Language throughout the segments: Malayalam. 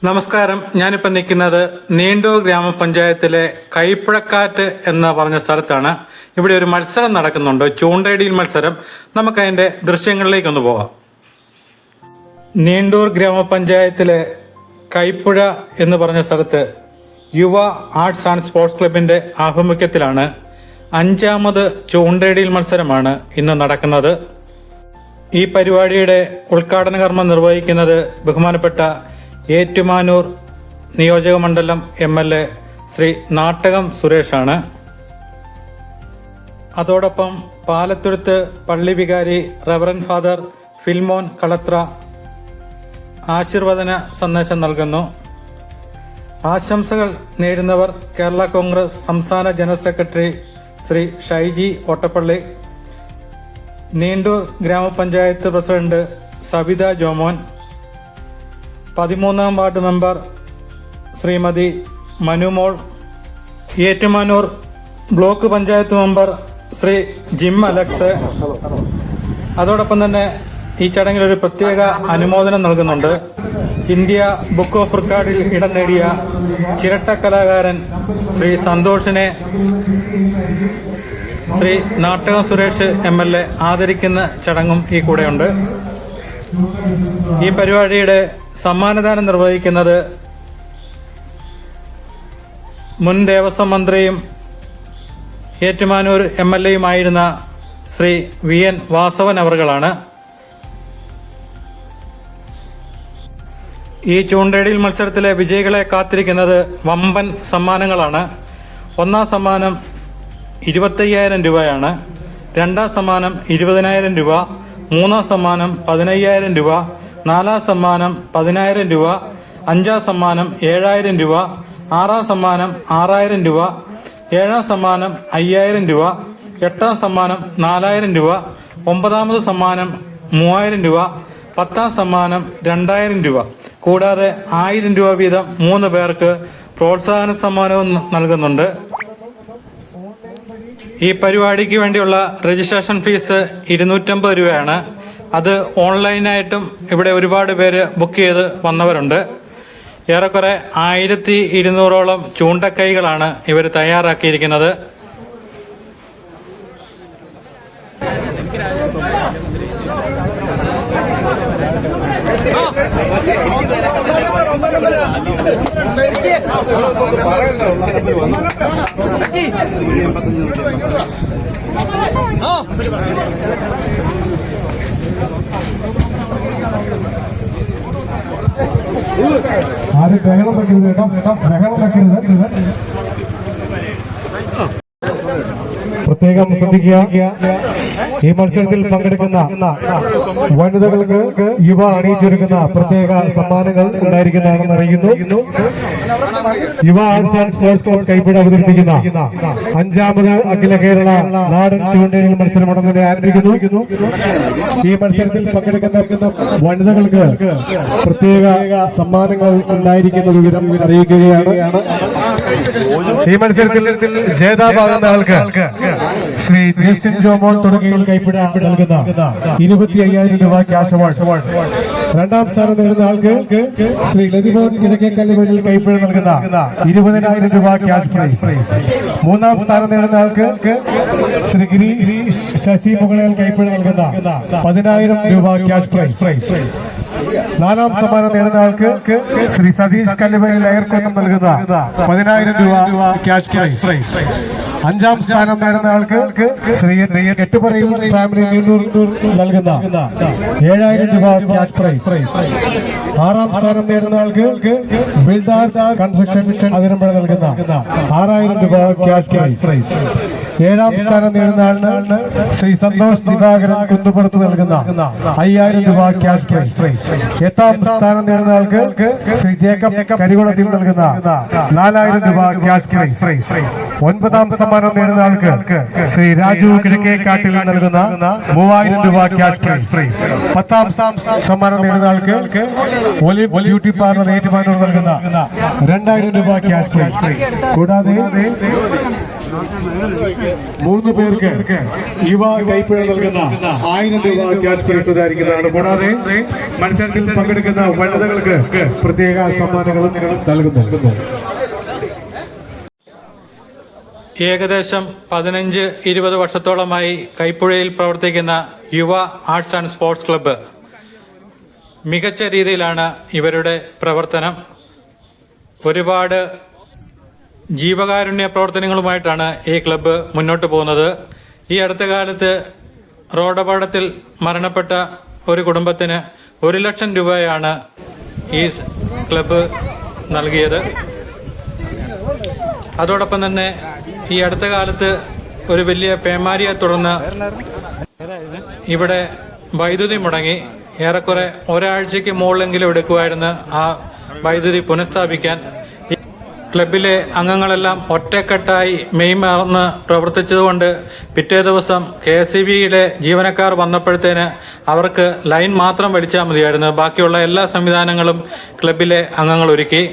നമസ്കാരം. ഞാനിപ്പോൾ നിൽക്കുന്നത് നീണ്ടൂർ ഗ്രാമപഞ്ചായത്തിലെ കൈപ്പുഴക്കാറ്റ് എന്ന് പറഞ്ഞ സ്ഥലത്താണ്. ഇവിടെ ഒരു മത്സരം നടക്കുന്നുണ്ട്, ചൂണ്ടയിടിയിൽ മത്സരം. നമുക്കതിൻ്റെ ദൃശ്യങ്ങളിലേക്കൊന്ന് പോകാം. നീണ്ടൂർ ഗ്രാമപഞ്ചായത്തിലെ കൈപ്പുഴ എന്ന് പറഞ്ഞ സ്ഥലത്ത് യുവ ആർട്സ് ആൻഡ് സ്പോർട്സ് ക്ലബിൻ്റെ ആഭിമുഖ്യത്തിലാണ് 5ാമത് ചൂണ്ടയിടിയിൽ മത്സരമാണ് ഇന്ന് നടക്കുന്നത്. ഈ പരിപാടിയുടെ ഉദ്ഘാടന കർമ്മം നിർവഹിക്കുന്നത് ബഹുമാനപ്പെട്ട ഏറ്റുമാനൂർ നിയോജക മണ്ഡലം MLA ശ്രീ നാട്ടകം സുരേഷാണ്. അതോടൊപ്പം പാലത്തുരുത്ത് പള്ളി വികാരി റവറൻ ഫാദർ ഫിൽമോൻ കളത്ര ആശീർവദന സന്ദേശം നൽകുന്നു. ആശംസകൾ നേരുന്നവർ കേരള കോൺഗ്രസ് സംസ്ഥാന general secretary Shri Shaiji Ottappally, Neendoor grama panchayat president Savitha Jomon, 13ാം ward member Shrimati Manumol, Ettumanoor block panchayat member Shri Jim Alex. അതോടൊപ്പം തന്നെ ഈ ചടങ്ങിൽ ഒരു പ്രത്യേക അനുമോദനം നൽകുന്നുണ്ട്. ഇന്ത്യ ബുക്ക് ഓഫ് റെക്കോർഡിൽ ഇടം നേടിയ ചിരട്ട കലാകാരൻ ശ്രീ സന്തോഷിനെ ശ്രീ നാട്ടകം സുരേഷ് MLA ആദരിക്കുന്ന ചടങ്ങും ഈ കൂടെയുണ്ട്. ഈ പരിപാടിയുടെ സമ്മാനദാനം നിർവഹിക്കുന്നത് മുൻ ദേവസ്വം മന്ത്രിയും ഏറ്റുമാനൂർ MLAയുമായിരുന്ന ശ്രീ VN വാസവൻ അവർകളാണ്. ഈ ചൂണ്ടയിടിയിൽ മത്സരത്തിലെ വിജയികളെ കാത്തിരിക്കുന്നത് വമ്പൻ സമ്മാനങ്ങളാണ്. 1ാം സമ്മാനം 25,000 രൂപയാണ്, 2ാം സമ്മാനം 20,000 രൂപ, 3ാം സമ്മാനം 15,000 രൂപ, 4ാം സമ്മാനം 10,000 രൂപ, 5ാം സമ്മാനം 7,000 രൂപ, 6ാം സമ്മാനം 6,000 രൂപ, 7ാം സമ്മാനം 5,000 രൂപ, 8ാം സമ്മാനം 4,000 രൂപ, 9ാമത് സമ്മാനം 3,000 രൂപ, 10ാം സമ്മാനം 2,000 രൂപ. കൂടാതെ 1,000 രൂപ വീതം 3 പേർക്ക് പ്രോത്സാഹന സമ്മാനവും നൽകുന്നുണ്ട്. ഈ പരിപാടിക്ക് വേണ്ടിയുള്ള രജിസ്ട്രേഷൻ ഫീസ് 250 രൂപയാണ്. അത് ഓൺലൈനായിട്ടും ഇവിടെ ഒരുപാട് പേര് ബുക്ക് ചെയ്ത് വന്നവരുണ്ട്. ഏറെക്കുറെ 1200ഓളം ചൂണ്ടക്കൈകളാണ് ഇവർ തയ്യാറാക്കിയിരിക്കുന്നത്. ആരും ബഹളം വെക്കരുത് കേട്ടോ, ബഹളം വെക്കരുത്. പ്രത്യേകം ശ്രദ്ധിക്കുക, ഈ മത്സരത്തിൽ പങ്കെടുക്കുന്ന വനിതകൾക്ക് യുവ അണിയിച്ചൊരുക്കുന്ന പ്രത്യേക സമ്മാനങ്ങൾ ഉണ്ടായിരിക്കുന്നതാണെന്ന് അറിയുന്നു. യുവ ആർട്സ് ആൻഡ് സ്പോർട്സ് ക്ലബ് കൈപ്പിഴ അവതരിപ്പിക്കുന്ന 5ാമത് അഖില കേരള നാടൻ ചൂണ്ടയിടിയിൽ മത്സരം ഉടൻ തന്നെ ആരംഭിക്കുന്നു. ഈ മത്സരത്തിൽ പങ്കെടുക്കുന്ന വനിതകൾക്ക് പ്രത്യേക സമ്മാനങ്ങൾ ഉണ്ടായിരിക്കുന്ന വിവരം അറിയിക്കുകയാണ്. ഈ മത്സരത്തിൽ ജേതാവാകുന്ന ആൾക്ക് ശ്രീ ജസ്റ്റിൻ ജോമോൻ തുടങ്ങിയ കൈപ്പിഴ നൽകുന്ന 25,000 രൂപ ക്യാഷ് അവാർഡ്. 2ാം സ്ഥാനം നേടുന്ന ആൾക്ക് ശ്രീ ലതിമോൻ കിഴക്കേക്കല്ലുകളിൽ കൈപ്പിഴ നൽകുന്ന 20,000 രൂപ ക്യാഷ് പ്രൈസ്. 3ാം സ്ഥാനം നേടുന്ന ആൾക്ക് ശ്രീ ഗിരീഷ് ശശി മുകളയിൽ കൈപ്പിഴ നൽകുന്ന 10,000 രൂപ ക്യാഷ് പ്രൈസ്. 4ാം സമ്മാനം നേടുന്ന ആൾക്ക് ശ്രീ സതീഷ് കല്ലുവയിൽ എയർകൊണ്ടം നൽകുന്ന 10,000 രൂപ ക്യാഷ് പ്രൈസ്. 5ാം സ്ഥാനം നേടുന്ന ആൾക്ക് ശ്രീ എട്ടുപറയിൽ ഫാമിലി നൽകുന്ന 7,000 രൂപ ക്യാഷ് പ്രൈസ്. 6ാം സ്ഥാനം നേടുന്ന ആൾക്ക് ബിൽഡാർ കൺസ്ട്രക്ഷൻ അതിരമ്പഴ നൽകുന്ന 6,000 രൂപ ക്യാഷ് പ്രൈസ്. 7ാം സ്ഥാനം നേടുന്ന ആളിന് ശ്രീ സന്തോഷ് ദിവാകരൻ കുന്നുപുറത്ത് നൽകുന്ന 5,000 രൂപ ക്യാഷ് പ്രൈസ്. 8ാം സ്ഥാനം നേടുന്ന ആൾക്ക് ശ്രീ ജേക്കബ് കരികുളത്തിൽ നൽകുന്ന 4,000 രൂപ ക്യാഷ് പ്രൈസ്. 9ാം സമ്മാനം നേടുന്ന ആൾക്ക് ശ്രീ രാജു കിഴക്കേക്കാട്ടിൽ നൽകുന്ന 3,000 രൂപ ക്യാഷ് പ്രൈസ്. 10ാം സമ്മാനം നേടുന്ന ആൾക്ക് ഒലിവ് ബ്യൂട്ടി പാർലർ ഏറ്റുമാനൂർ നൽകുന്ന 2,000 രൂപ ക്യാഷ് പ്രൈസ്. കൂടാതെ 3 പേർക്ക് യുവ കൈപ്പിഴ നൽകുന്ന 1000 രൂപ ക്യാഷ് പ്രൈസ് ഉണ്ടായിരിക്കുന്നതാണ്. കൂടാതെ മത്സരത്തിൽ പങ്കെടുക്കുന്ന വനിതകൾക്ക് പ്രത്യേക സമ്മാനങ്ങളും നൽകുന്നു. ഏകദേശം 15-20 വർഷത്തോളമായി കൈപ്പുഴയിൽ പ്രവർത്തിക്കുന്ന യുവ ആർട്സ് ആൻഡ് സ്പോർട്സ് ക്ലബ്ബ് മികച്ച രീതിയിലാണ് ഇവരുടെ പ്രവർത്തനം. ഒരുപാട് ജീവകാരുണ്യ പ്രവർത്തനങ്ങളുമായിട്ടാണ് ഈ ക്ലബ്ബ് മുന്നോട്ട് പോകുന്നത്. ഈ അടുത്ത കാലത്ത് റോഡപകടത്തിൽ മരണപ്പെട്ട ഒരു കുടുംബത്തിന് 1 ലക്ഷം രൂപയാണ് ഈ ക്ലബ്ബ് നൽകിയത്. അതോടൊപ്പം തന്നെ ഈ അടുത്ത കാലത്ത് ഒരു വലിയ പേമാരിയെ തുടർന്ന് ഇവിടെ വൈദ്യുതി മുടങ്ങി. ഏറെക്കുറെ ഒരാഴ്ചയ്ക്ക് മുകളിലെങ്കിലും എടുക്കുമായിരുന്നു ആ വൈദ്യുതി പുനഃസ്ഥാപിക്കാൻ. ഈ ക്ലബിലെ അംഗങ്ങളെല്ലാം ഒറ്റക്കെട്ടായി മെയ് മറന്ന് പ്രവർത്തിച്ചതുകൊണ്ട് പിറ്റേ ദിവസം KSEBിയിലെ ജീവനക്കാർ വന്നപ്പോഴത്തേന് അവർക്ക് ലൈൻ മാത്രം വലിച്ചാൽ മതിയായിരുന്നു. ബാക്കിയുള്ള എല്ലാ സംവിധാനങ്ങളും ക്ലബിലെ അംഗങ്ങൾ ഒരുക്കി.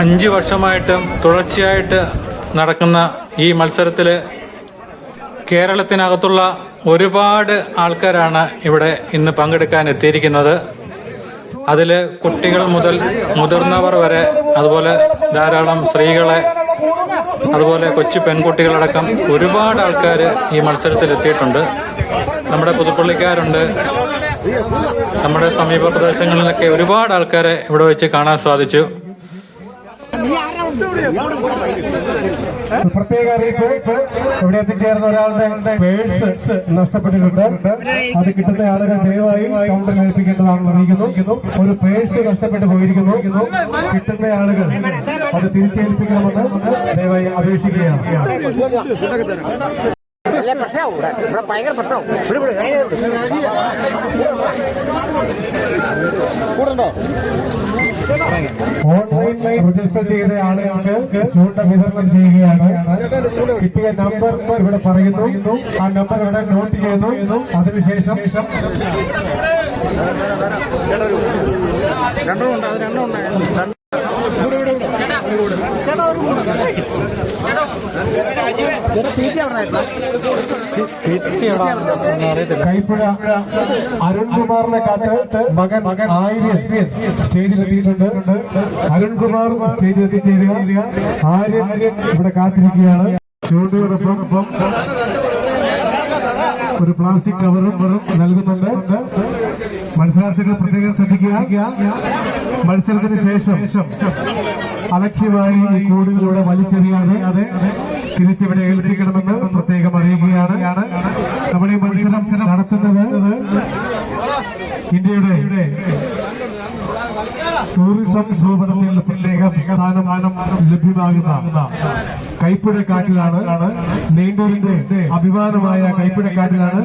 അഞ്ച് വർഷമായിട്ടും തുടർച്ചയായിട്ട് നടക്കുന്ന ഈ മത്സരത്തിൽ കേരളത്തിനകത്തുള്ള ഒരുപാട് ആൾക്കാരാണ് ഇവിടെ ഇന്ന് പങ്കെടുക്കാൻ എത്തിയിരിക്കുന്നത്. അതിൽ കുട്ടികൾ മുതൽ മുതിർന്നവർ വരെ, അതുപോലെ ധാരാളം സ്ത്രീകളെ, അതുപോലെ കൊച്ചു പെൺകുട്ടികളടക്കം ഒരുപാട് ആൾക്കാർ ഈ മത്സരത്തിൽ എത്തിയിട്ടുണ്ട്. നമ്മുടെ പുതുപ്പള്ളിക്കാരുണ്ട്, നമ്മുടെ സമീപ പ്രദേശങ്ങളിലൊക്കെ ഒരുപാട് ആൾക്കാരെ ഇവിടെ വെച്ച് കാണാൻ സാധിച്ചു. പ്രത്യേക അറിയിപ്പ്, ഇവിടെ എത്തിച്ചേർന്ന ഒരാളുടെ പേഴ്സ് നഷ്ടപ്പെട്ടിട്ടുണ്ട്. അത് കിട്ടുന്ന ആളുകൾ ദയവായി കൗണ്ടറിൽ ഏൽപ്പിക്കേണ്ടതാണെന്ന് അറിയിക്കുന്നു. ഒരു പേഴ്സ് നഷ്ടപ്പെട്ടു പോയിരിക്കുന്നു. കിട്ടുന്ന ആളുകൾ അത് തിരിച്ചേൽപ്പിക്കണമെന്ന് ദയവായി അപേക്ഷിക്കുകയാണ്. ഭയങ്കര പ്രശ്നവും ഓൺലൈനിൽ രജിസ്റ്റർ ചെയ്ത ആളുകൾക്ക് ചൂണ്ട വിതരണം ചെയ്യുകയാണ്. കിട്ടിയ നമ്പർ ഇവിടെ പറയുന്നു. ആ നമ്പർ ഇവിടെ നോട്ട് ചെയ്യുന്നു. അതിനുശേഷം കൈപ്പുഴ അരുൺകുമാറിനെ കാത്ത് മകൻ ആര്യൻ സ്റ്റേജിലെത്തിയിട്ടുണ്ട്. അരുൺകുമാർ സ്റ്റേജിൽ എത്തിച്ചേരുക. ആര്യൻ ഇവിടെ കാത്തിരിക്കുകയാണ്. ചൂണ്ടയോടൊപ്പം ഒരു പ്ലാസ്റ്റിക് കവറും നൽകുന്നുണ്ട്. മത്സരാർത്ഥികൾ പ്രത്യേകം ശ്രദ്ധിക്കുക. മത്സരത്തിന് ശേഷം അലക്ഷ്യമായി ഈ കൂടുകളിലൂടെ വലിച്ചെറിയാതെ തിരിച്ചിവിടെ ഏൽപ്പിക്കണമെന്ന് പ്രത്യേകം അറിയിക്കുകയാണ്. നമ്മുടെ ഈ മത്സരം നടത്തുന്നത് ഇന്ത്യയുടെ ടൂറിസം ഭൂപടത്തിൽ പ്രത്യേക സ്ഥാനം ലഭ്യമാകുന്ന കൈപ്പിഴക്കാട്ടിലാണ്. നീണ്ടൂരിന്റെ അഭിമാനമായ കൈപ്പിഴക്കാട്ടിലാണ്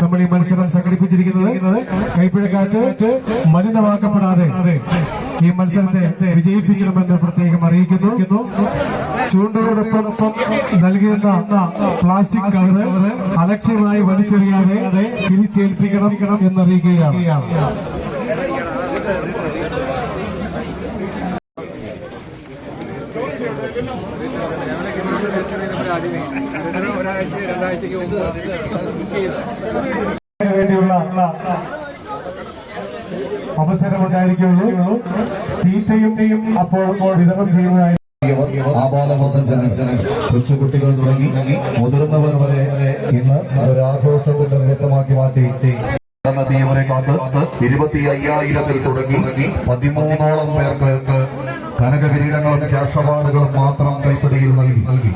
നമ്മൾ ഈ മത്സരം സംഘടിപ്പിച്ചിരിക്കുന്നത്. കൈപ്പിഴക്കാറ്റ് മലിനമാക്കപ്പെടാതെ ഈ മത്സരത്തെ വിജയിപ്പിക്കണമെന്ന് പ്രത്യേകം അറിയിക്കുന്നു. ചൂണ്ടയോടൊപ്പം നൽകുന്ന പ്ലാസ്റ്റിക് കവറ് അലക്ഷ്യമായി വലിച്ചെറിയാതെ തിരിച്ചേൽപ്പിക്കണം എന്നറിയിക്കുകയാണ്. വേണ്ടിയുള്ള അവസരമുണ്ടായിരിക്കുള്ളൂ. തീറ്റയും അപ്പോൾ വിതരണം ചെയ്യുന്നതായി ആബാലവൃദ്ധ ജനജനം കൊച്ചുകുട്ടികൾ തുടങ്ങി മുതിർന്നവർ വരെ ഇന്ന് ഒരു ആഘോഷത്തിന്റെ ദിവസമാക്കി മാറ്റി തീയവരെ കാത്ത് 25,000 തുടങ്ങി 13ഓളം പേർക്ക് കനക കിരീടങ്ങളും ക്യാഷ് അവാർഡുകളും മാത്രം കൈപ്പിടിയിൽ നൽകി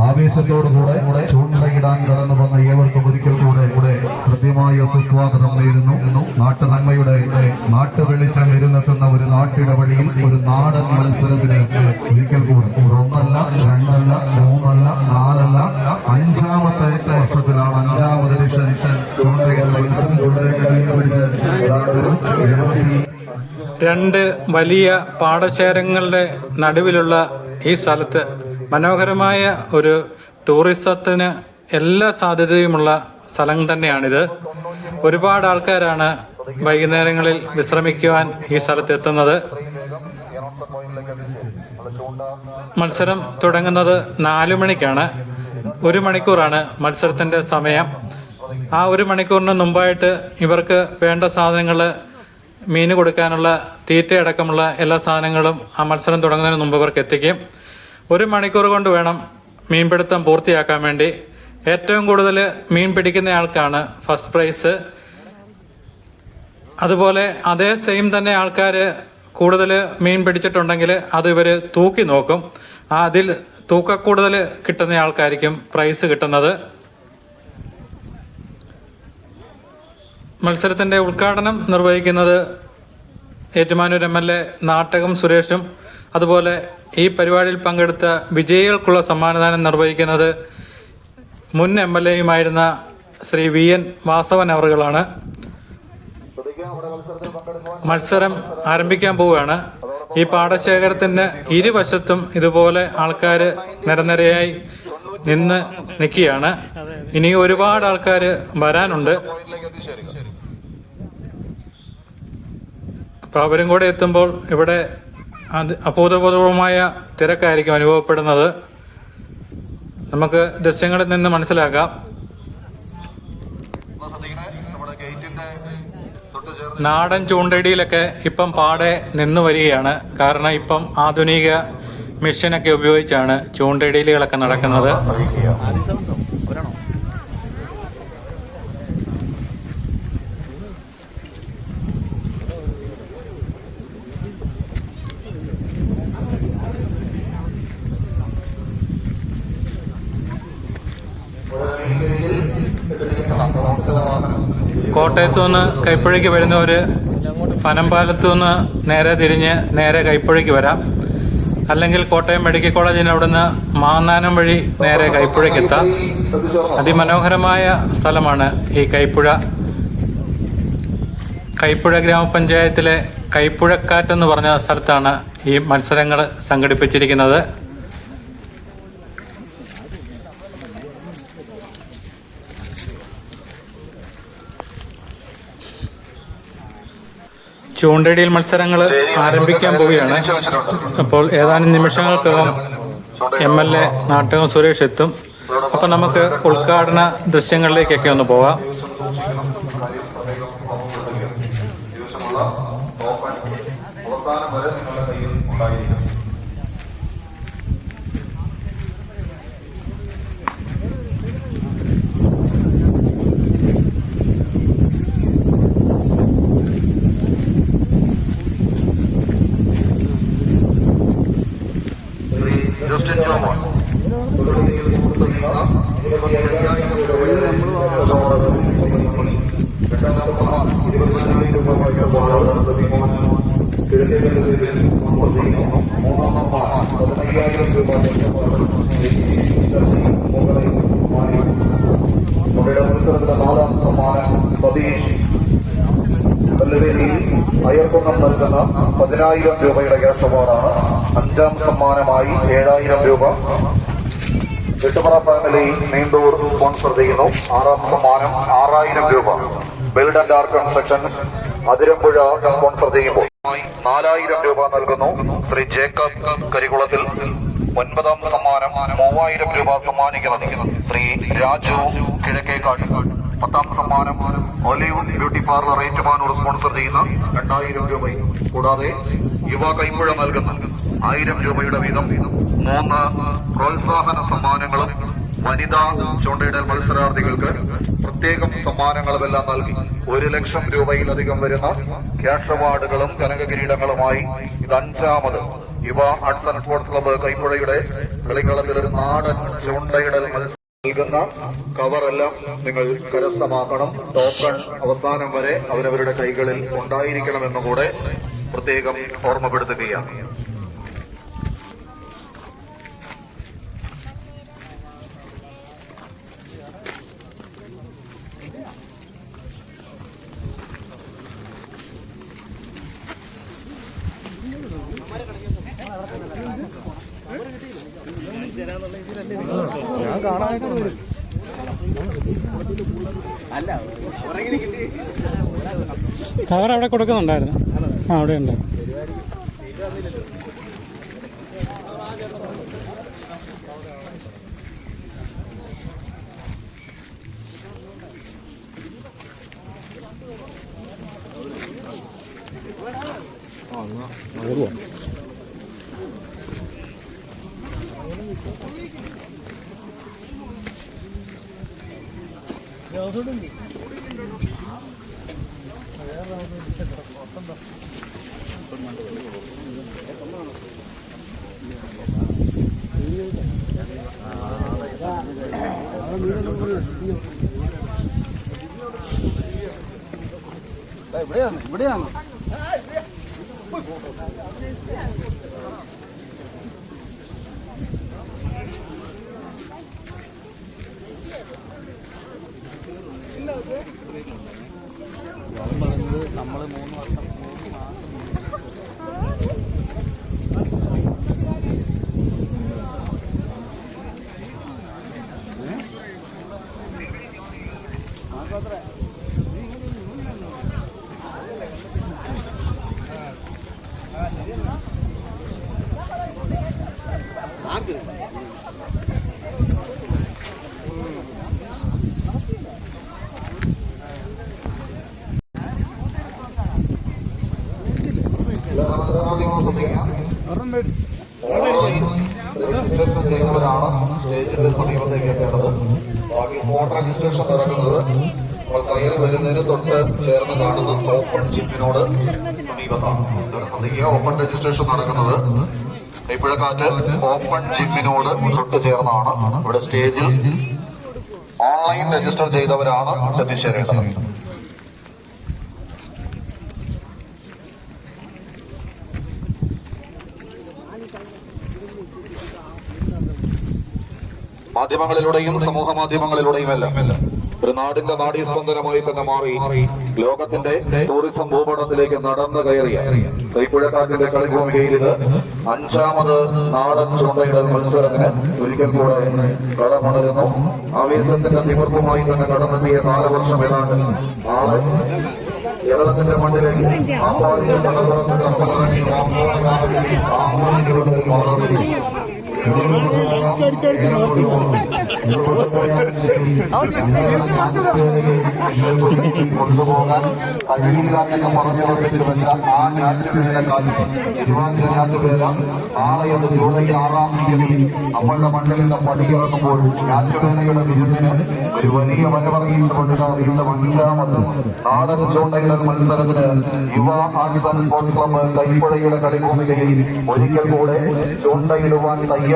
ആവേശത്തോടുകൂടെ ചൂണ്ടയിടാൻ കടന്നു വന്ന ഏവർക്കും ഒരിക്കൽ കൂടെ കൃത്യമായ സുസ്വാഗതം നേരുന്നു. നാട്ടുനന്മയുടെ നാട്ടുവെളിച്ചം ഇരുന്നെത്തുന്ന ഒരു നാട്ടിടവഴിയിൽ ഒരു നാടൻ മത്സരത്തിന് ഒരിക്കൽ കൂടെ 1 2 3 4 5ാമത്തെ വർഷത്തിലാണ് 5ാമത് എഡിഷൻ ചൂണ്ടയിടൽ മത്സരം. രണ്ട് വലിയ പാടശേഖരങ്ങളുടെ നടുവിലുള്ള ഈ സ്ഥലത്ത് മനോഹരമായ ഒരു ടൂറിസത്തിന് എല്ലാ സാധ്യതയുമുള്ള സ്ഥലം തന്നെയാണിത്. ഒരുപാട് ആൾക്കാരാണ് വൈകുന്നേരങ്ങളിൽ വിശ്രമിക്കുവാൻ ഈ സ്ഥലത്തെത്തുന്നത്. മത്സരം തുടങ്ങുന്നത് 4 മണിക്കാണ്. 1 മണിക്കൂറാണ് മത്സരത്തിൻ്റെ സമയം. ആ 1 മണിക്കൂറിന് മുമ്പായിട്ട് ഇവർക്ക് വേണ്ട സാധനങ്ങൾ, മീൻ കൊടുക്കാനുള്ള തീറ്റയടക്കമുള്ള എല്ലാ സാധനങ്ങളും ആ മത്സരം തുടങ്ങുന്നതിന് മുമ്പ് ഇവർക്ക് എത്തിക്കും. 1 മണിക്കൂർ കൊണ്ട് വേണം മീൻപിടുത്തം പൂർത്തിയാക്കാൻ വേണ്ടി. ഏറ്റവും കൂടുതൽ മീൻ പിടിക്കുന്ന ആൾക്കാണ് ഫസ്റ്റ് പ്രൈസ്. അതുപോലെ അതേ സെയിം തന്നെ ആൾക്കാർ കൂടുതൽ മീൻ പിടിച്ചിട്ടുണ്ടെങ്കിൽ അത് ഇവർ തൂക്കി നോക്കും. അതിൽ തൂക്കക്കൂടുതൽ കിട്ടുന്ന ആൾക്കാർക്കും പ്രൈസ് കിട്ടുന്നത്. മത്സരത്തിൻ്റെ ഉദ്ഘാടനം നിർവഹിക്കുന്നത് ഏറ്റുമാനൂർ MLA നാട്ടകം സുരേഷും, അതുപോലെ ഈ പരിപാടിയിൽ പങ്കെടുത്ത വിജയികൾക്കുള്ള സമ്മാനദാനം നിർവഹിക്കുന്നത് മുൻ MLAയുമായിരുന്ന ശ്രീ VN വാസവൻ അവറുകളാണ്. മത്സരം ആരംഭിക്കാൻ പോവുകയാണ്. ഈ പാടശേഖരത്തിന് ഇരുവശത്തും ഇതുപോലെ ആൾക്കാർ നിരനിരയായി നിൽക്കുകയാണ്. ഇനി ഒരുപാട് ആൾക്കാർ വരാനുണ്ട്. അപ്പോൾ അവരും കൂടെ എത്തുമ്പോൾ ഇവിടെ അഭൂതപൂർവമായ തിരക്കായിരിക്കും അനുഭവപ്പെടുന്നത്. നമുക്ക് ദൃശ്യങ്ങളിൽ നിന്ന് മനസ്സിലാക്കാം. നാടൻ ചൂണ്ടയിടിയിലൊക്കെ ഇപ്പം പാടെ നിന്ന് വരികയാണ്. കാരണം ഇപ്പം ആധുനിക മെഷീനൊക്കെ ഉപയോഗിച്ചാണ് ചൂണ്ടയിടിയിലുകളൊക്കെ നടക്കുന്നത്. കോട്ടയത്തു നിന്ന് കൈപ്പുഴയ്ക്ക് വരുന്നവർ പനമ്പാലത്തു നിന്ന് നേരെ തിരിഞ്ഞ് നേരെ കൈപ്പുഴയ്ക്ക് വരാം. അല്ലെങ്കിൽ കോട്ടയം മെഡിക്കൽ കോളേജിന് അവിടുന്ന് മാന്നാനം വഴി നേരെ കൈപ്പുഴയ്ക്ക് എത്താം. അതിമനോഹരമായ സ്ഥലമാണ് ഈ കൈപ്പുഴ. കൈപ്പുഴ ഗ്രാമപഞ്ചായത്തിലെ കൈപ്പുഴക്കാറ്റെന്ന് പറഞ്ഞ സ്ഥലത്താണ് ഈ മത്സരങ്ങൾ സംഘടിപ്പിച്ചിരിക്കുന്നത്. ചൂണ്ടയിടിയിൽ മത്സരങ്ങൾ ആരംഭിക്കാൻ പോവുകയാണ്. അപ്പോൾ ഏതാനും നിമിഷങ്ങൾക്കകം MLA നാട്ടകം സുരേഷ് എത്തും. അപ്പം നമുക്ക് ഉദ്ഘാടന ദൃശ്യങ്ങളിലേക്കൊക്കെ ഒന്ന് പോവാം. അയ്യപ്പനം നൽകുന്ന 10,000 രൂപയുടെ ക്യാഷ് അവാർഡാണ്. 5ാം സമ്മാനമായി 7,000 രൂപ എട്ടുമറ ഫാമിലി നീണ്ടൂർ സ്പോൺസർ ചെയ്യുന്നു. 6ാം സമ്മാനം 6,000 രൂപ build and art construction Athirampuzha sponsor ചെയ്യുമ്പോൾ 4,000 രൂപ നൽകുന്നു ശ്രീ ജേക്കബ് കരികുളത്തിൽ. 9ാം സമ്മാനം 3,000 രൂപ സമ്മാനിക്കുന്നത് ശ്രീ രാജു കിഴക്കേക്കാട്. 10ാം സമ്മാനം olive beauty parlour Ettumanoor sponsor ചെയ്യുന്ന 2,000 രൂപയും കൂടാതെ യുവ കൈപ്പുഴ നൽകുന്ന 1,000 രൂപയുടെ വീതം 3 പ്രോത്സാഹന സമ്മാനങ്ങളും വനിതാ ചൂണ്ടയിടൽ മത്സരാർത്ഥികൾക്ക് പ്രത്യേകം സമ്മാനങ്ങളുമെല്ലാം നൽകി 1 ലക്ഷം രൂപയിലധികം വരുന്ന ക്യാഷ് അവാർഡുകളും കനകകിരീടങ്ങളുമായി ഇത് 5ാമത് യുവ ആർട്സ് ആൻഡ് സ്പോർട്സ് ക്ലബ്ബ് കൈപ്പുഴയുടെ കളിക്കളത്തിൽ ഒരു നാടൻ ചൂണ്ടയിടൽ മത്സരം നൽകുന്ന കവറെല്ലാം നിങ്ങൾ കരസ്ഥമാക്കണം. ടോക്കൺ അവസാനം വരെ അവരവരുടെ കൈകളിൽ ഉണ്ടായിരിക്കണമെന്നുകൂടെ പ്രത്യേകം ഓർമ്മപ്പെടുത്തുകയാണ്. ഞാൻ കാണാനായിട്ട് കവർ അവിടെ കൊടുക്കുന്നുണ്ടായിരുന്നു. ആ അവിടെ ഉണ്ട്. ഇവിടെയാണ് നമ്മൾ 3 വർഷം ചെയ്യുന്നവരാണ് സ്റ്റേജിന്റെ സമീപത്തേക്ക് എത്തേണ്ടത്. ബാക്കി ഫോൺ രജിസ്ട്രേഷൻ നടക്കുന്നത് നമ്മൾ കയറി വരുന്നതിന് തൊട്ട് ചേർന്ന് കാണുന്ന ഓപ്പൺ ജിമ്മിനോട് സമീപത്താണ്. ശ്രദ്ധിക്കുക, ഓപ്പൺ രജിസ്ട്രേഷൻ നടക്കുന്നത് കൈപ്പുഴക്കാറ്റ് ഓപ്പൺ ജിമ്മിനോട് തൊട്ട് ചേർന്നാണ്. ഇവിടെ സ്റ്റേജിൽ ഓൺലൈൻ രജിസ്റ്റർ ചെയ്തവരാണ് എത്തിച്ചേരേണ്ടത്. മാധ്യമങ്ങളിലൂടെയും സമൂഹ മാധ്യമങ്ങളിലൂടെയുമെല്ലാം ഒരു നാടിന്റെ നാഡീസ്പന്ദനമായി തന്നെ മാറി ലോകത്തിന്റെ ടൂറിസം ഭൂപടത്തിലേക്ക് നടന്നു കയറിയ കൈപ്പുഴക്കാറ്റിന്റെ കളിഭൂമികയിൽ ഇത് 5ാമത് നാടൻ ചൂണ്ടയിടൽ മത്സരത്തിന് ഒരിക്കൽ കൂടെ കളമണരുന്നു. ആവേശത്തിന്റെ തിമിർപ്പുമായി തന്നെ കടന്നെത്തിയ 4 വർഷം ഏതാണ്ട് നാളെ കേരളത്തിന്റെ മണ്ണിലേക്ക് കൊണ്ടുപോകാൻ കഴിയില്ലാന്നൊക്കെ പറഞ്ഞവർക്കെതിരുമല്ല ആ ഞാറ്റുവേല ഞാറ്റുവേല നാളെയത് ജൂലൈ 6-ാം തീയതി നമ്മളുടെ മണ്ണിൽ നിന്ന് പടിയിറങ്ങുമ്പോൾ ഞാറ്റുവേലയുടെ വിരുന്നിന് ഒരു വലിയ വരവറിയിച്ചുകൊണ്ട് ഇന്ന് 5ാമത് നാടൻ ചൂണ്ടയിടൽ മത്സരത്തിന് യുവ ആർട്സ് സ്പോർട്സ് ക്ലബ്ബ് കൈപ്പുഴയുടെ കളിഭൂമികയിൽ ഒരിക്കൽ കൂടെ ചൂണ്ടയിടുവാൻ തയ്യാറായി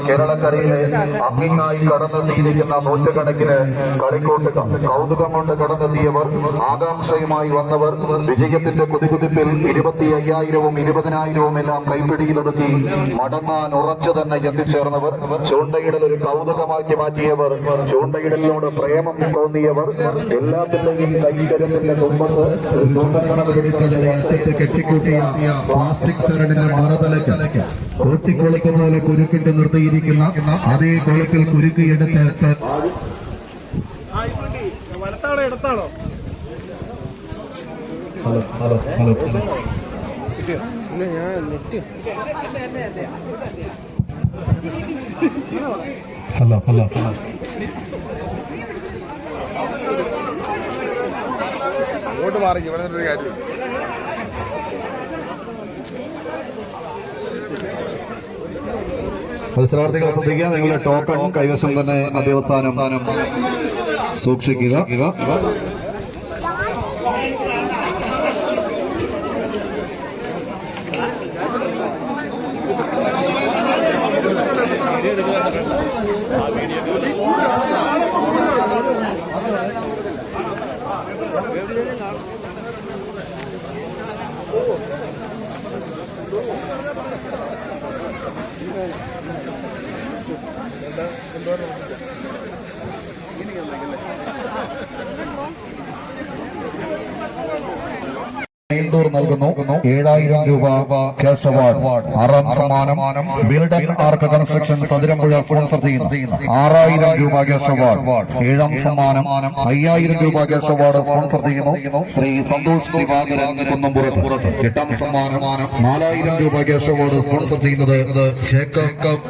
കേരളക്കരയിലെ അങ്ങിങ്ങായി കടന്നെത്തിയിരിക്കുന്ന നൂറ്റുകണക്കിന് കളിക്കൂട്ടുകൾ, കൗതുകം കൊണ്ട് കടന്നെത്തിയവർ, ആകാംക്ഷയുമായി വന്നവർ, വിജയത്തിന്റെ കുതികുതിപ്പിൽ 25,000-ഉം 20,000-ഉം എല്ലാം കൈപ്പിടിയിലൊതുക്കി മടങ്ങാൻ ഉറച്ചു തന്നെ എത്തിച്ചേർന്നവർ, ചൂണ്ടയിടൽ ഒരു കൗതുകമാക്കി മാറ്റിയവർ, ചൂണ്ടയിടലിനോട് പ്രേമം തോന്നിയവർ, എല്ലാത്തിന്റെയും കൈകരത്തിന്റെ തുമ്പത്ത് കെട്ടിക്കൂട്ടിയ പ്ലാസ്റ്റിക് ചരടിന്റെ മറതലയ്ക്ക് കൂട്ടിക്കൊളിക്കുന്ന പോലെ കുരുക്കിട്ട് നിർത്തിയിരിക്കുന്ന അതേ കോലത്തിൽ കുരുക്കിയെടുത്ത് ഹലോ ഹലോ ഹലോ അങ്ങോട്ട് മാറി ഇവിടെ ഒരു കാര്യം മത്സരാർത്ഥികൾ ശ്രദ്ധിക്കുക, നിങ്ങളുടെ ടോക്കൺ കൈവശം തന്നെ അത്യവസാനം സൂക്ഷിക്കുക. നൽകുന്നു 7000 രൂപ ക്യാഷ് അവാർഡ്. 6ാം സമ്മാനം ബിൽഡൻ ആർക്ക് കൺസ്ട്രക്ഷൻ സതിരമ്പുഴ സ്പോൺസർ ചെയ്യുന്നു 6000 രൂപ ക്യാഷ് അവാർഡ്. 7ാം സമ്മാനം 5000 രൂപ ക്യാഷ് അവാർഡ് സ്പോൺസർ ചെയ്യുന്നു ശ്രീ സന്തോഷ് ദിവാകരൻ കുന്നംപുറത്ത്. 8ാം സമ്മാനം 4000 രൂപ ക്യാഷ് അവാർഡ് സ്പോൺസർ ചെയ്യുന്നത് ജേക്കബ്.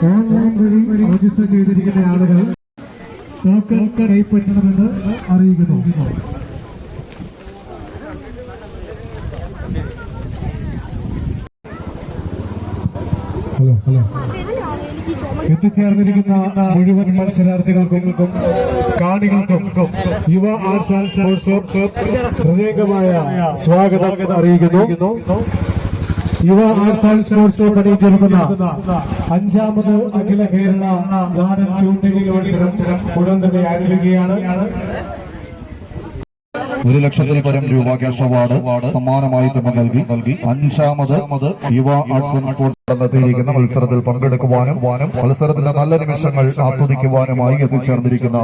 ഓൺലൈൻ വഴി രജിസ്റ്റർ ചെയ്തിരിക്കുന്ന ആളുകൾ ടോക്കൺ കൈപ്പറ്റണമെന്ന് അറിയിക്കുന്നു. ഹലോ എത്തിച്ചേർന്നിരിക്കുന്ന മുഴുവൻ മത്സരാർത്ഥികൾക്കും കാണികൾക്കും യുവ ആർട്സ് ആൻഡ് സ്പോർട്സ് ഹൃദയംഗമായ സ്വാഗതം അറിയിക്കുന്നു. യുവ ആർട്സ് ആൻഡ് സ്പോർട്സ് പണിയിച്ചൊരുക്കുന്ന 5ാമത് അഖില കേരള നാടൻ ചൂണ്ടലി മത്സരം ഉടൻ തന്നെ ആരംഭിക്കുകയാണ്. 1,00,000 പരം രൂപ ക്യാഷ് അവാർഡ് സമ്മാനമായി തന്നെ നൽകി 5ാമത് യുവ ആർട്സ് ആൻഡ് സ്പോർട്സ് നടത്തിയിരിക്കുന്ന മത്സരത്തിൽ പങ്കെടുക്കുവാനും മത്സരത്തിന്റെ നല്ല നിമിഷങ്ങൾ ആസ്വദിക്കുവാനുമായി എത്തിച്ചേർന്നിരിക്കുന്ന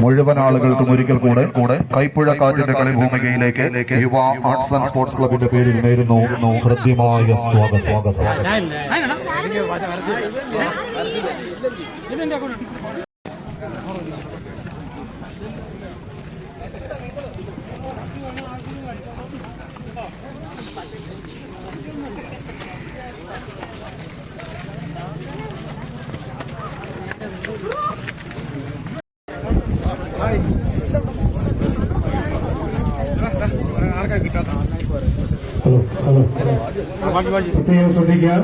മുഴുവൻ ആളുകൾക്കും ഒരിക്കൽ കൂടെ കൈപ്പുഴ കാറ്റിന്റെ കളിഭൂമികയിലേക്ക് യുവ ആർട്സ് ആൻഡ് സ്പോർട്സ് ക്ലബിന്റെ പേരിൽ നേരുന്നു ഹൃദ്യമായ സ്വാഗതം. ഹലോ പ്രത്യേകം ശ്രദ്ധിക്കാം.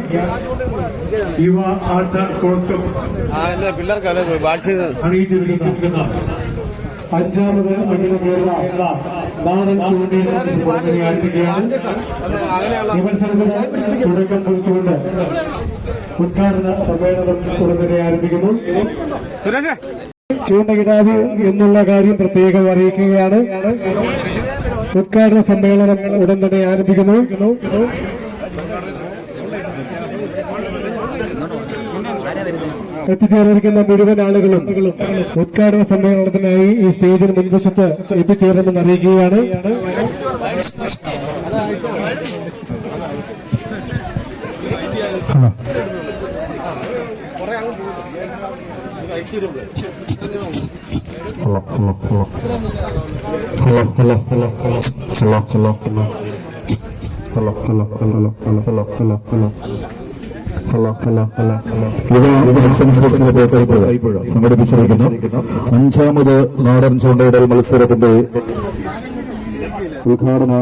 യുവ ആർട്സ് ആൻഡ് സ്പോർട്സ് അണിയിച്ചിരിക്കുന്ന 5ാമത് അഖില കേരള നാടൻ ചൂണ്ടലി മത്സരം ആരംഭിക്കുകയാണ്. ഈ മത്സരത്തിന് തുടക്കം കുറിച്ചുകൊണ്ട് ഉദ്ഘാടന സമ്മേളനം ഉടൻ തന്നെ ആരംഭിക്കുന്നു. ചൂണ്ടകിടാവ് എന്നുള്ള കാര്യം പ്രത്യേകം അറിയിക്കുകയാണ്. ഉദ്ഘാടന സമ്മേളനം ഉടൻ തന്നെ ആരംഭിക്കുന്നു. എത്തിച്ചേർന്നിരിക്കുന്ന മുഴുവൻ ആളുകളും ഉദ്ഘാടന സമ്മേളനത്തിനായി ഈ സ്റ്റേജിന് മുൻവശത്ത് എത്തിച്ചേരണമെന്ന് അറിയിക്കുകയാണ്. സംഘടിപ്പിച്ചിരിക്കുന്ന 5ാമത് നാടൻ ചൂണ്ടയിടൽ മത്സരത്തിന്റെ ഉദ്ഘാടന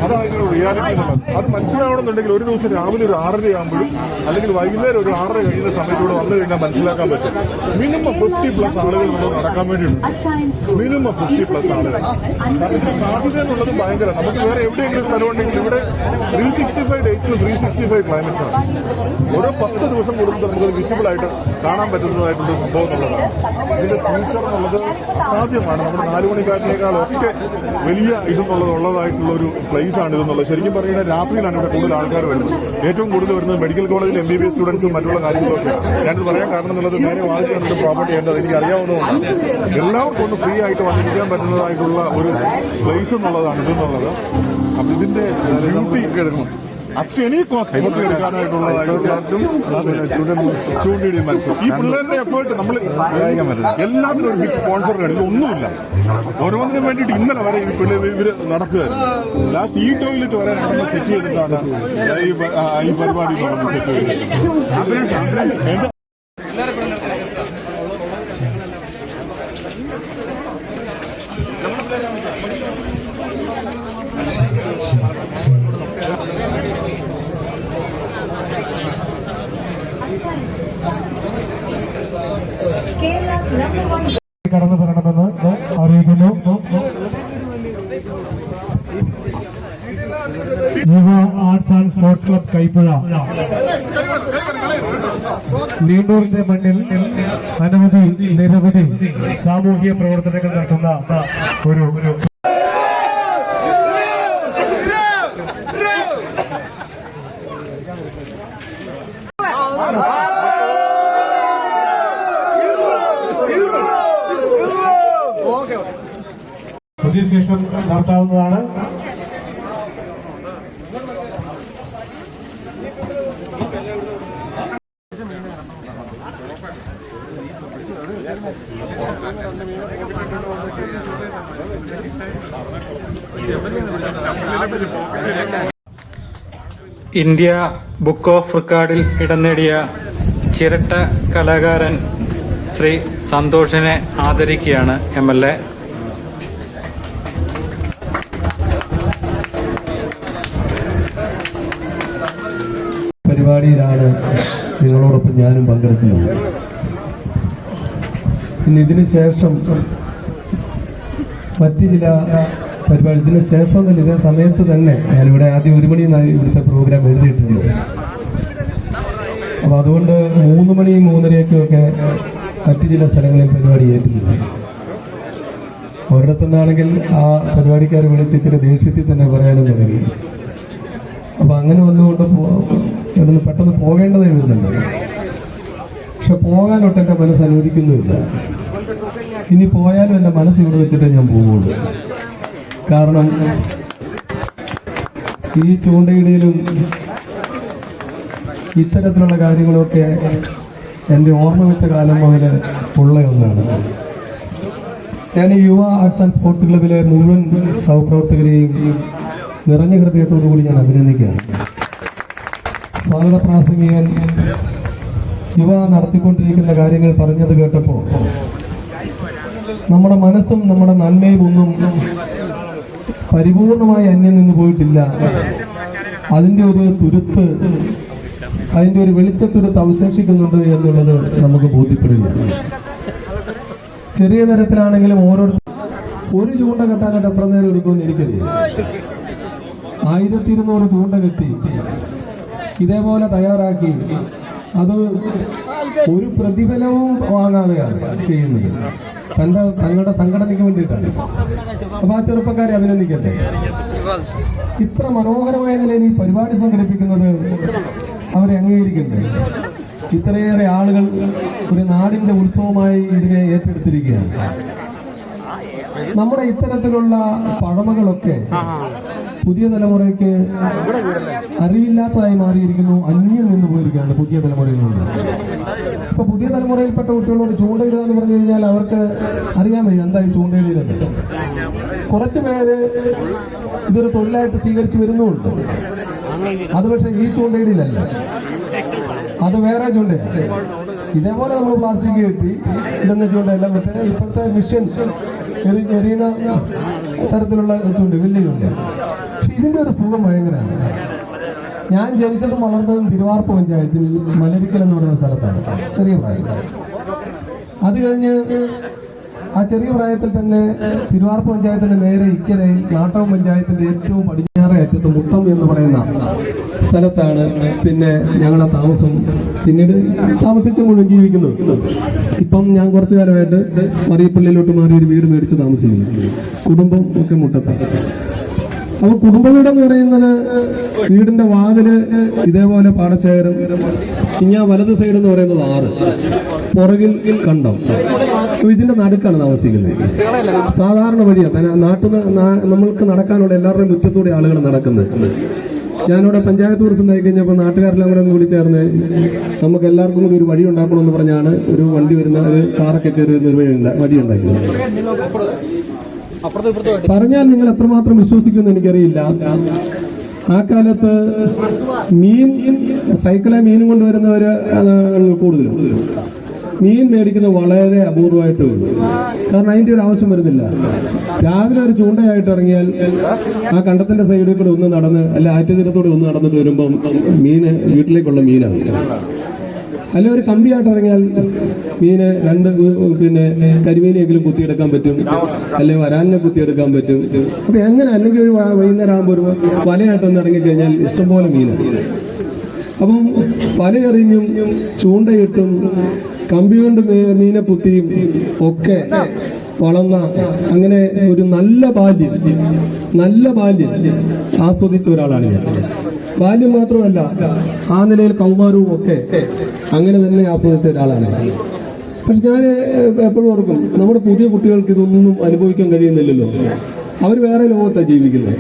അതായിരുന്നു റിയാലിറ്റി എന്നുള്ളത്. അത് മനസ്സിലാവണമെന്നുണ്ടെങ്കിൽ ഒരു ദിവസം രാവിലെ ഒരു 6:30 ആകുമ്പോഴും അല്ലെങ്കിൽ വൈകുന്നേരം ഒരു 6:30 കഴിയുന്ന സമയത്തൂടെ വന്നു കഴിഞ്ഞാൽ മനസ്സിലാക്കാൻ പറ്റും. മിനിമം 50+ ആളുകൾ നമ്മൾ നടക്കാൻ വേണ്ടിയുണ്ട്. മിനിമം 50+ ആളുകൾ. അതിന്റെ സാധ്യത എന്നുള്ളത് ഭയങ്കര. നമുക്ക് വേറെ എവിടെയെങ്കിലും സ്ഥലമുണ്ടെങ്കിൽ ഇവിടെ 365 ഡേയ്സിൽ 365 ക്ലൈമറ്റ്സ് ആണ്. ഓരോ 10 ദിവസം കൂടുമ്പോൾ നമുക്ക് വിസിബിൾ ആയിട്ട് കാണാൻ പറ്റുന്നതായിട്ടുള്ള സംഭവം എന്നുള്ളതാണ്. ഇതിന്റെ ഫ്യൂച്ചർ എന്നുള്ളത് അസാധ്യമാണ്. നമ്മുടെ 4 മണിക്കാറ്റിനേക്കാളൊക്കെ വലിയ ഉള്ളതായിട്ടുള്ള ഒരു പ്ലേസ് ആണ് ഇതെന്നുള്ളത്. ശരിക്കും പറയുന്നത് രാത്രിയിലാണ് ഇവിടെ കൂടുതൽ ആൾക്കാർ വരുന്നത്. ഏറ്റവും കൂടുതൽ വരുന്നത് മെഡിക്കൽ കോളേജിൽ MBBS സ്റ്റുഡൻസും മറ്റുള്ള കാര്യങ്ങളൊക്കെ. ഞാനിത് പറയാൻ കാരണം എന്നുള്ളത് നേരെ വാദിക്കാനുള്ള പ്രോപ്പർട്ടി ഉണ്ട്. എനിക്ക് അറിയാവുന്നതുകൊണ്ടാണ്. എല്ലാവർക്കും ഒന്ന് ഫ്രീ ആയിട്ട് വന്നിരിക്കാൻ പറ്റുന്നതായിട്ടുള്ള ഒരു പ്ലേസ് എന്നുള്ളതാണ് ഇതെന്നുള്ളത്. അപ്പൊ ഇതിന്റെ ഡ്യൂട്ടി എടുക്കണം. അറ്റ് എനി കോസ്റ്റ് ചൂണ്ടിയിടി മത്സരം. ഈ പിള്ളേരുടെ എഫേർട്ട് നമ്മൾ എല്ലാത്തിനും ഒരു ബിഗ് സ്പോൺസർ കാണില്ല. ഒന്നുമില്ല. ഓരോന്നിനും വേണ്ടിയിട്ട് ഇന്നലെ വരെ ഇവര് നടക്കുകയായിരുന്നു. ലാസ്റ്റ് ഈ ടോയ്ലറ്റ് വരെ സെറ്റ് ചെയ്തിട്ടാണ് ഈ പരിപാടി സെറ്റ് ചെയ്തത്. Kerala's #1 കടന്നു വരണമെന്ന് അറിയിക്കുന്നു. Yuva arts and sports club Kaipuzha നീണ്ടൂരിന്റെ മണ്ണിൽ നിരവധി സാമൂഹിക പ്രവർത്തനങ്ങൾ നടത്തുന്ന ഒരു രജിസ്ട്രേഷൻ നടത്താവുന്നതാണ്. ഇന്ത്യ ബുക്ക് ഓഫ് റെക്കോർഡിൽ ഇടം നേടിയ ചിരട്ട കലാകാരൻ ശ്രീ സന്തോഷിനെ ആദരിക്കുകയാണ് MLA. പരിപാടിയിലാണ് നിങ്ങളോടൊപ്പം ഞാനും പങ്കെടുക്കുന്നത്. പിന്നെ ഇതിന് ശേഷം മറ്റു ചില പരിപാടി ഇതിന് ശേഷം തന്നെ ഇതേ സമയത്ത് തന്നെ ഞാനിവിടെ ആദ്യം 1 മണിന്നായി ഇവിടുത്തെ പ്രോഗ്രാം എഴുതിയിട്ടുണ്ട്. അപ്പൊ അതുകൊണ്ട് 3 മണി 3:30 മറ്റു ചില സ്ഥലങ്ങളിൽ പരിപാടി ഏറ്റിട്ടുണ്ട്. ഒരിടത്തുനിന്നാണെങ്കിൽ ആ പരിപാടിക്കാർ വിളിച്ച് ഇച്ചിരി ദേഷ്യത്തിൽ തന്നെ പറയാനും തുടങ്ങി. അപ്പൊ അങ്ങനെ വന്നുകൊണ്ട് ഇവിടുന്ന് പെട്ടെന്ന് പോകേണ്ടതേ വരുന്നുണ്ട്. പക്ഷെ പോകാനൊട്ട് എന്റെ മനസ്സ് അനുവദിക്കുന്നുമില്ല. ഇനി പോയാലും എന്റെ മനസ്സ് ഇവിടെ വെച്ചിട്ടേ ഞാൻ പോവുള്ളൂ. കാരണം ഈ ചൂണ്ടയിടയിലും ഇത്തരത്തിലുള്ള കാര്യങ്ങളൊക്കെ എന്റെ ഓർമ്മ വെച്ച കാലം മുതൽ ഉള്ള ഒന്നാണ്. ഞാൻ ഈ യുവ ആർട്സ് ആൻഡ് സ്പോർട്സ് ക്ലബിലെ മുഴുവൻ സഹപ്രവർത്തകരെയും നിറഞ്ഞ ഹൃദയത്തോടു കൂടി ഞാൻ അഭിനന്ദിക്കുകയാണ്. സ്വാഗത പ്രാസംഗികൻ യുവ നടത്തിക്കൊണ്ടിരിക്കുന്ന കാര്യങ്ങൾ പറഞ്ഞത് കേട്ടപ്പോൾ നമ്മുടെ മനസ്സും നമ്മുടെ നന്മയും ഒന്നും പരിപൂർണമായി അന്യം നിന്ന് പോയിട്ടില്ല. അതിന്റെ ഒരു തുരുത്ത്, അതിന്റെ ഒരു വെളിച്ചത്തുരുത്ത് അവശേഷിക്കുന്നുണ്ട് എന്നുള്ളത് നമുക്ക് ബോധ്യപ്പെടുകയാണ്. ചെറിയ തരത്തിലാണെങ്കിലും ഒരു ചൂണ്ട കെട്ടാനായിട്ട് എത്ര നേരം എടുക്കുമെന്ന് എനിക്കറിയാം. 1200 ചൂണ്ട കെട്ടി ഇതേപോലെ തയ്യാറാക്കി അത് ഒരു പ്രതിഫലവും വാങ്ങാതെയാണ് ചെയ്യുന്നത്. തങ്ങളുടെ സംഘടനയ്ക്ക് വേണ്ടിയിട്ടാണ്. അപ്പൊ ആ ചെറുപ്പക്കാരെ അഭിനന്ദിക്കട്ടെ. ഇത്ര മനോഹരമായ നിലയിൽ ഈ പരിപാടി സംഘടിപ്പിക്കുന്നത് അവരെ അംഗീകരിക്കണ്ടേ? ഇത്രയേറെ ആളുകൾ ഒരു നാടിന്റെ ഉത്സവമായി ഇതിനെ ഏറ്റെടുത്തിരിക്കുകയാണ്. നമ്മുടെ ഇത്തരത്തിലുള്ള പഴമകളൊക്കെ പുതിയ തലമുറയ്ക്ക് അറിവില്ലാത്തതായി മാറിയിരിക്കുന്നു. അന്യം നിന്ന് പോയിരിക്കുകയാണ് പുതിയ തലമുറയിൽ നിന്ന്. ഇപ്പൊ പുതിയ തലമുറയിൽപ്പെട്ട കുട്ടികളോട് ചൂണ്ടയിടുക എന്ന് പറഞ്ഞു കഴിഞ്ഞാൽ അവർക്ക് അറിയാൻ വയ്യ എന്തായി ചൂണ്ടയിടുന്നത്. കുറച്ചു പേര് ഇതൊരു തൊഴിലായിട്ട് സ്വീകരിച്ചു വരുന്നുമുണ്ട്. അത് പക്ഷെ ഈ ചൂണ്ടയിടയിലല്ല, അത് വേറെ ചൂണ്ടയാണ്. ഇതേപോലെ നമ്മൾ പ്ലാസ്റ്റിക് കെട്ടി ഇടുന്ന ചൂണ്ടയല്ല, മറ്റേ ഇപ്പോഴത്തെ മിഷൻ എറിയുന്ന തരത്തിലുള്ള ചൂണ്ട, വലിയ ചൂണ്ട. പക്ഷെ ഇതിന്റെ ഒരു സുഖം ഭയങ്കരമാണ്. ഞാൻ ജനിച്ചതും വളർന്നതും തിരുവാർപ്പ് പഞ്ചായത്തിൽ മലരിക്കൽ എന്ന് പറയുന്ന സ്ഥലത്താണ്, ചെറിയ പ്രായത്തിൽ. അത് കഴിഞ്ഞ് ആ ചെറിയ പ്രായത്തിൽ തന്നെ തിരുവാർപ്പ് പഞ്ചായത്തിന്റെ നേരെ ഇക്കരയിൽ നാട്ടകം പഞ്ചായത്തിന്റെ ഏറ്റവും പടിഞ്ഞാറേ അറ്റത്ത് മുട്ടം എന്ന് പറയുന്ന സ്ഥലത്താണ് പിന്നെ ഞങ്ങളുടെ താമസം. പിന്നീട് താമസിച്ച് മുഴുവൻ ജീവിക്കുന്നു. ഇപ്പം ഞാൻ കുറച്ചു കാലമായിട്ട് മറിയപ്പള്ളിയിലോട്ട് മാറി ഒരു വീട് മേടിച്ച് താമസിക്കുന്നു. കുടുംബം ഒക്കെ മുട്ടത്താണ്. അപ്പൊ കുടുംബ വീടെന്ന് പറയുന്നത് വീടിന്റെ വാതില് ഇതേപോലെ പാടശേഖരം, ഇനി ആ വലത് സൈഡ് എന്ന് പറയുന്നത് 6, പുറകിൽ കണ്ടം. ഇതിന്റെ നടുക്കാണ് താമസിക്കുന്നത്. സാധാരണ വഴിയാണ് നാട്ടിൽ നമ്മൾക്ക് നടക്കാനുള്ള എല്ലാവരുടെയും മുറ്റത്തൂടെ ആളുകൾ നടക്കുന്നത്. ഞാനിവിടെ പഞ്ചായത്ത് പ്രസിഡന്റ് ഉണ്ടായി കഴിഞ്ഞപ്പോൾ നാട്ടുകാരെല്ലാം കൂടി ചേർന്ന് നമുക്ക് എല്ലാവർക്കും കൂടി ഒരു വഴി ഉണ്ടാക്കണമെന്ന് പറഞ്ഞാണ് ഒരു വണ്ടി വരുന്ന ഒരു കാറൊക്കെ കയറി വരുന്ന ഒരു വഴി ഉണ്ടാക്കിയത്. പറഞ്ഞാൽ നിങ്ങൾ എത്രമാത്രം വിശ്വസിക്കുമെന്ന് എനിക്കറിയില്ല. ആ കാലത്ത് സൈക്കിളെ മീനും കൊണ്ടുവരുന്നവര് കൂടുതലും മീൻ മേടിക്കുന്നത് വളരെ അപൂർവമായിട്ടേ ഉള്ളൂ. കാരണം അതിന്റെ ഒരു ആവശ്യം വരുന്നില്ല. രാവിലെ ഒരു ചൂണ്ടയായിട്ട് ഇറങ്ങിയാൽ ആ കണ്ടത്തിന്റെ സൈഡിൽ കൂടെ ഒന്ന് നടന്ന് അല്ല ആറ്റുതീരത്തോടെ ഒന്ന് നടന്നിട്ട് വരുമ്പം മീന് വീട്ടിലേക്കുള്ള മീനാണ്. അല്ലെ ഒരു കമ്പിയായിട്ട് ഇറങ്ങിയാൽ മീനെ പിന്നെ കരിമീനെങ്കിലും കുത്തിയെടുക്കാൻ പറ്റും, അല്ലെങ്കിൽ വരാലിനെ കുത്തിയെടുക്കാൻ പറ്റും. അപ്പൊ എങ്ങനെ അല്ലെങ്കിൽ ഒരു വൈകുന്നേരം ആകുമ്പോൾ ഒരു വലയായിട്ടൊന്ന് ഇറങ്ങിക്കഴിഞ്ഞാൽ ഇഷ്ടംപോലെ മീനാണ്. അപ്പം വലയെറിഞ്ഞും ചൂണ്ടയിട്ടും കമ്പി കൊണ്ട് മീനെ കുത്തിയും ഒക്കെ വളർന്ന അങ്ങനെ ഒരു നല്ല ബാല്യം ആസ്വദിച്ച ഒരാളാണ് ഞാൻ. ബാല്യം മാത്രമല്ല, ആ നിലയിൽ കൗമാരവും ഒക്കെ അങ്ങനെ തന്നെ ആസ്വദിച്ച ഒരാളാണ്. പക്ഷെ ഞാൻ എപ്പോഴും ഓർക്കും, നമ്മുടെ പുതിയ കുട്ടികൾക്ക് ഇതൊന്നും അനുഭവിക്കാൻ കഴിയുന്നില്ലല്ലോ. അവർ വേറെ ലോകത്താണ് ജീവിക്കുന്നത്.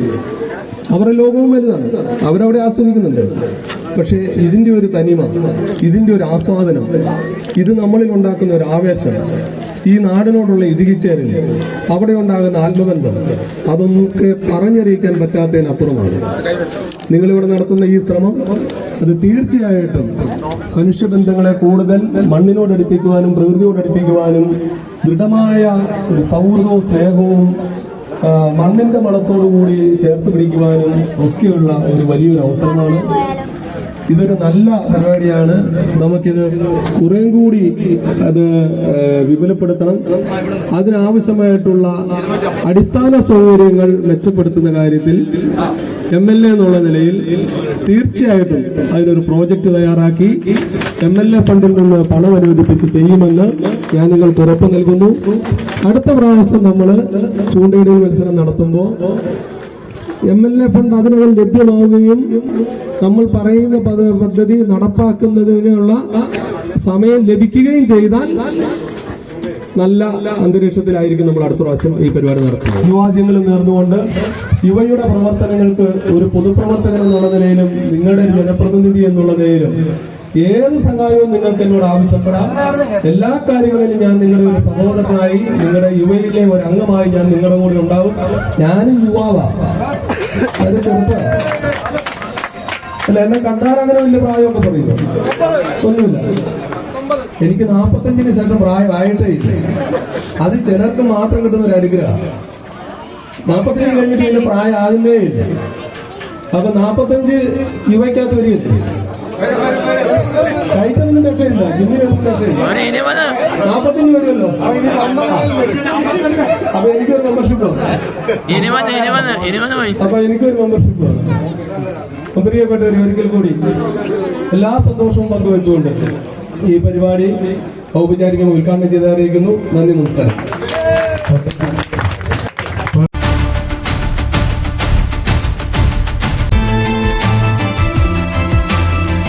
അവരുടെ ലോകവും വലുതാണ്, അവരവിടെ ആസ്വദിക്കുന്നുണ്ട്. പക്ഷേ ഇതിന്റെ ഒരു തനിമ, ഇതിന്റെ ഒരു ആസ്വാദനം, ഇത് നമ്മളിൽ ഉണ്ടാക്കുന്ന ഒരു ആവേശം, ഈ നാടിനോടുള്ള ഇഴുകിച്ചേരൽ, അവിടെ ഉണ്ടാകുന്ന ആത്മബന്ധം, അതൊക്കെ പറഞ്ഞറിയിക്കാൻ പറ്റാത്തതിനപ്പുറമാണ്. നിങ്ങളിവിടെ നടത്തുന്ന ഈ ശ്രമം അത് തീർച്ചയായിട്ടും മനുഷ്യബന്ധങ്ങളെ കൂടുതൽ മണ്ണിനോടടുപ്പിക്കുവാനും പ്രകൃതിയോടടുപ്പിക്കുവാനും ദൃഢമായ ഒരു സൗഹൃദവും സ്നേഹവും മണ്ണിന്റെ മണത്തോടുകൂടി ചേർത്ത് പിടിക്കുവാനും ഒക്കെയുള്ള ഒരു വലിയൊരു അവസരമാണ്. ഇതൊരു നല്ല പരിപാടിയാണ്. നമുക്കിത് കുറേം കൂടി അത് വിപുലപ്പെടുത്തണം. അതിനാവശ്യമായിട്ടുള്ള അടിസ്ഥാന സൗകര്യങ്ങൾ മെച്ചപ്പെടുത്തുന്ന കാര്യത്തിൽ MLA എന്നുള്ള നിലയിൽ തീർച്ചയായിട്ടും അതിനൊരു പ്രോജക്റ്റ് തയ്യാറാക്കി MLA ഫണ്ടിൽ നിന്ന് പണം അനുവദിപ്പിച്ച് ചെയ്യുമെന്ന് ഞാൻ നിങ്ങൾക്ക് ഉറപ്പ് നൽകുന്നു. അടുത്ത പ്രാവശ്യം നമ്മൾ ചൂണ്ടയിടൽ മത്സരം നടത്തുമ്പോൾ MLA ഫണ്ട് അതിനകം ലഭ്യമാവുകയും നമ്മൾ പറയുന്ന പദ്ധതി നടപ്പാക്കുന്നതിനുള്ള സമയം ലഭിക്കുകയും ചെയ്താൽ നല്ല അന്തരീക്ഷത്തിലായിരിക്കും നമ്മൾ അടുത്ത പ്രാവശ്യം ഈ പരിപാടി നടത്തുന്നത്. യുവാദ്യങ്ങൾ നേർന്നുകൊണ്ട് യുവയുടെ പ്രവർത്തനങ്ങൾക്ക് ഒരു പൊതുപ്രവർത്തകൻ എന്നുള്ള നിലയിലും നിങ്ങളുടെ ജനപ്രതിനിധി എന്നുള്ള നിലയിലും ഏത് സഹായവും നിങ്ങൾക്ക് എന്നോട് ആവശ്യപ്പെടാം. എല്ലാ കാര്യങ്ങളിലും ഞാൻ നിങ്ങളുടെ ഒരു സഹോദരനായി, നിങ്ങളുടെ യുവയിലെ ഒരു അംഗമായി ഞാൻ നിങ്ങളുടെ കൂടെ ഉണ്ടാവും. ഞാനും യുവാവാ, അത് ചെറുപ്പ അല്ല. എന്നെ കണ്ടാൽ അങ്ങനെ വലിയ പ്രായമൊക്കെ പറയുന്നു ഒന്നുമില്ല. എനിക്ക് 45-ന് ശേഷം പ്രായമായിട്ടേ ഇല്ല. അത് ചിലർക്ക് മാത്രം കിട്ടുന്ന ഒരു അനുഗ്രഹം. 45 കഴിഞ്ഞിട്ട് ഇതിന് പ്രായം ആകുന്നേ ഇല്ല. അപ്പൊ 45 യുവയ്ക്കകത്ത് വരികയില്ലേ? കഴിച്ചൊന്നും രക്ഷയില്ല, ജിമ്മിനൊന്നും രക്ഷയില്ല. 45 വരുമല്ലോ. അപ്പൊ എനിക്കൊരു മെമ്പർഷിപ്പ് വേണം. അപ്പൊ എനിക്കൊരു മെമ്പർഷിപ്പ് വേണം. പ്രിയപ്പെട്ടവർ, ഒരിക്കൽ കൂടി എല്ലാ സന്തോഷവും പങ്കുവെച്ചുകൊണ്ട് ഈ പരിപാടി ഔപചാരികമായി ഉദ്ഘാടനം ചെയ്ത് അറിയിക്കുന്നു. നന്ദി, നമസ്കാരം.